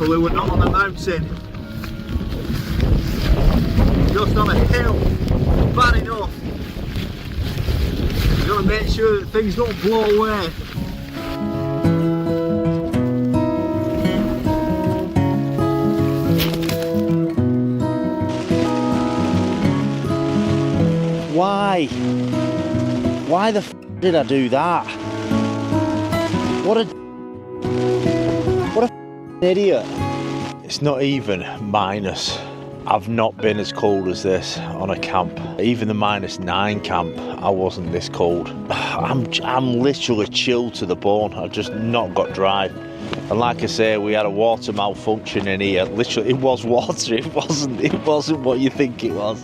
Luckily we're not on a mountain, just on a hill. Bad enough. You've got to make sure that things don't blow away. Why? Why the f did I do that? What a idiot. It's not even minus. I've not been as cold as this on a camp. Even the -9 camp, I wasn't this cold. I'm literally chilled to the bone. I've just not got drive. And like I say, we had a water malfunction in here. Literally, it was water. It wasn't what you think it was.